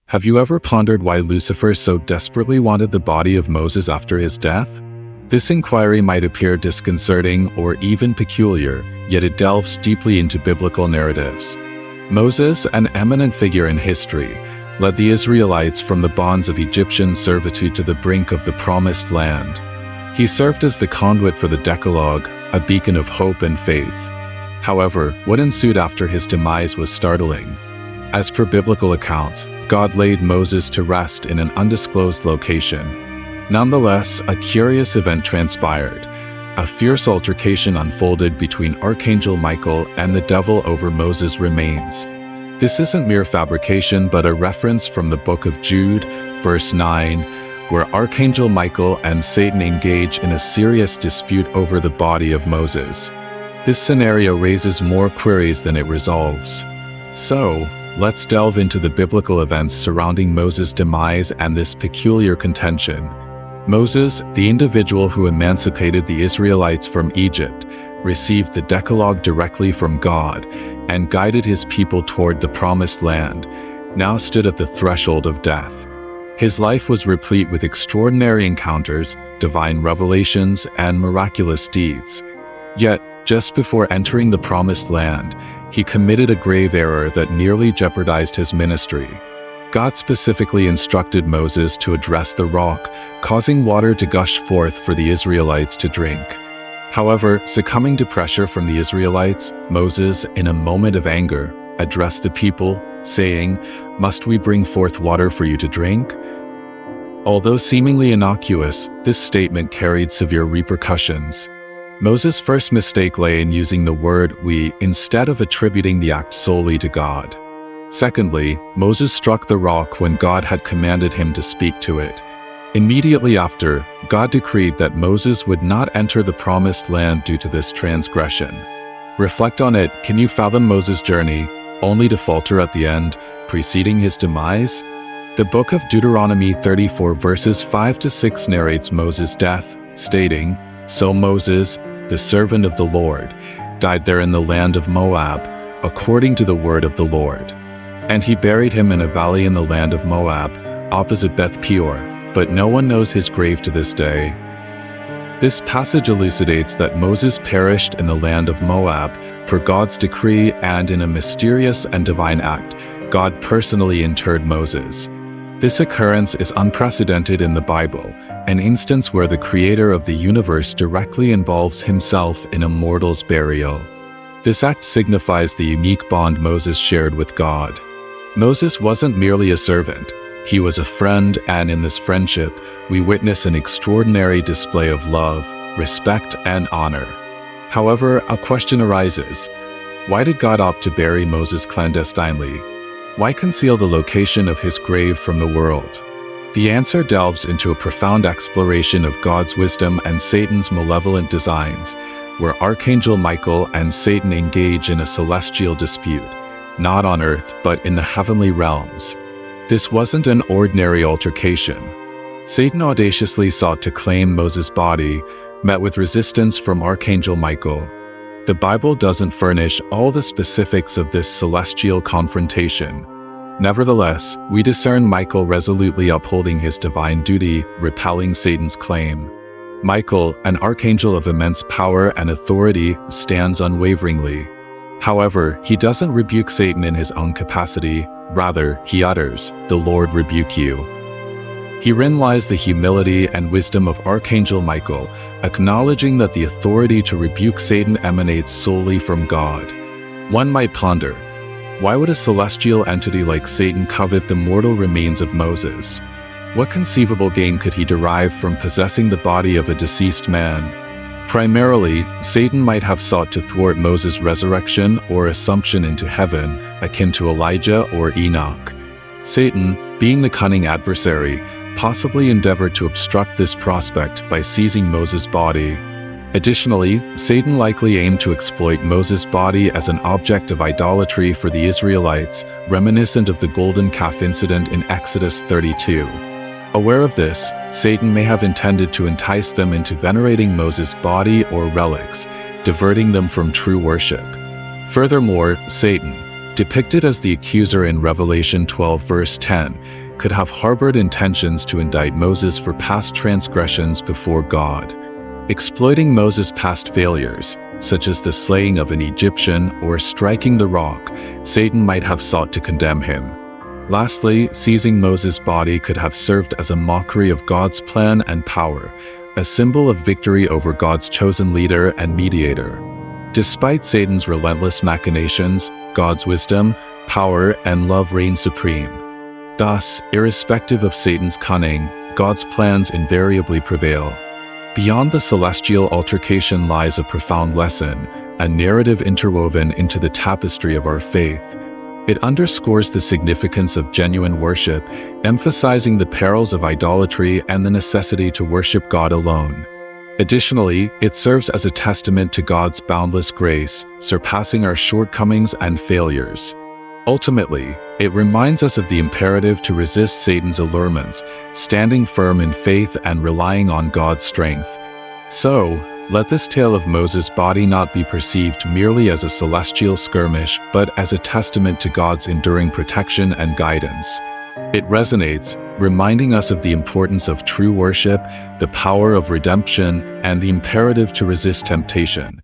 Have you ever pondered why Lucifer so desperately wanted the body of Moses after his death? This inquiry might appear disconcerting or even peculiar, yet it delves deeply into biblical narratives. Moses, an eminent figure in history, led the Israelites from the bonds of Egyptian servitude to the brink of the Promised Land. He served as the conduit for the Decalogue, a beacon of hope and faith. However, what ensued after his demise was startling. As per biblical accounts, God laid Moses to rest in an undisclosed location. Nonetheless, a curious event transpired. A fierce altercation unfolded between Archangel Michael and the devil over Moses' remains. This isn't mere fabrication, but a reference from the book of Jude, verse 9, where Archangel Michael and Satan engage in a serious dispute over the body of Moses. This scenario raises more queries than it resolves. So, let's delve into the biblical events surrounding Moses' demise and this peculiar contention. Moses, the individual who emancipated the Israelites from Egypt, received the Decalogue directly from God and guided his people toward the Promised Land, now stood at the threshold of death. His life was replete with extraordinary encounters, divine revelations, and miraculous deeds. Yet, just before entering the Promised Land, he committed a grave error that nearly jeopardized his ministry. God specifically instructed Moses to address the rock, causing water to gush forth for the Israelites to drink. However, succumbing to pressure from the Israelites, Moses, in a moment of anger, addressed the people, saying, "Must we bring forth water for you to drink?" Although seemingly innocuous, this statement carried severe repercussions. Moses' first mistake lay in using the word "we" instead of attributing the act solely to God. Secondly, Moses struck the rock when God had commanded him to speak to it. Immediately after, God decreed that Moses would not enter the Promised Land due to this transgression. Reflect on it. Can you fathom Moses' journey, only to falter at the end, preceding his demise? The book of Deuteronomy 34 verses 5 to 6 narrates Moses' death, stating, "So Moses, the servant of the Lord, died there in the land of Moab, according to the word of the Lord. And he buried him in a valley in the land of Moab, opposite Beth Peor, but no one knows his grave to this day." This passage elucidates that Moses perished in the land of Moab per God's decree, and in a mysterious and divine act, God personally interred Moses. This occurrence is unprecedented in the Bible, an instance where the creator of the universe directly involves himself in a mortal's burial. This act signifies the unique bond Moses shared with God. Moses wasn't merely a servant. He was a friend, and in this friendship, we witness an extraordinary display of love, respect, and honor. However, a question arises. Why did God opt to bury Moses clandestinely? Why conceal the location of his grave from the world? The answer delves into a profound exploration of God's wisdom and Satan's malevolent designs, where Archangel Michael and Satan engage in a celestial dispute, not on earth but in the heavenly realms. This wasn't an ordinary altercation. Satan audaciously sought to claim Moses' body, met with resistance from Archangel Michael. The Bible doesn't furnish all the specifics of this celestial confrontation. Nevertheless, we discern Michael resolutely upholding his divine duty, repelling Satan's claim. Michael, an archangel of immense power and authority, stands unwaveringly. However, he doesn't rebuke Satan in his own capacity. Rather, he utters, "The Lord rebuke you." Herein lies the humility and wisdom of Archangel Michael, acknowledging that the authority to rebuke Satan emanates solely from God. One might ponder, why would a celestial entity like Satan covet the mortal remains of Moses? What conceivable gain could he derive from possessing the body of a deceased man? Primarily, Satan might have sought to thwart Moses' resurrection or assumption into heaven, akin to Elijah or Enoch. Satan, being the cunning adversary, possibly endeavored to obstruct this prospect by seizing Moses' body. Additionally, Satan likely aimed to exploit Moses' body as an object of idolatry for the Israelites, reminiscent of the golden calf incident in Exodus 32. Aware of this, Satan may have intended to entice them into venerating Moses' body or relics, diverting them from true worship. Furthermore, Satan, depicted as the accuser in Revelation 12 verse 10, could have harbored intentions to indict Moses for past transgressions before God. Exploiting Moses' past failures, such as the slaying of an Egyptian or striking the rock, Satan might have sought to condemn him. Lastly, seizing Moses' body could have served as a mockery of God's plan and power, a symbol of victory over God's chosen leader and mediator. Despite Satan's relentless machinations, God's wisdom, power, and love reign supreme. Thus, irrespective of Satan's cunning, God's plans invariably prevail. Beyond the celestial altercation lies a profound lesson, a narrative interwoven into the tapestry of our faith. It underscores the significance of genuine worship, emphasizing the perils of idolatry and the necessity to worship God alone. Additionally, it serves as a testament to God's boundless grace, surpassing our shortcomings and failures. Ultimately, it reminds us of the imperative to resist Satan's allurements, standing firm in faith and relying on God's strength. So, let this tale of Moses' body not be perceived merely as a celestial skirmish, but as a testament to God's enduring protection and guidance. It resonates, reminding us of the importance of true worship, the power of redemption, and the imperative to resist temptation,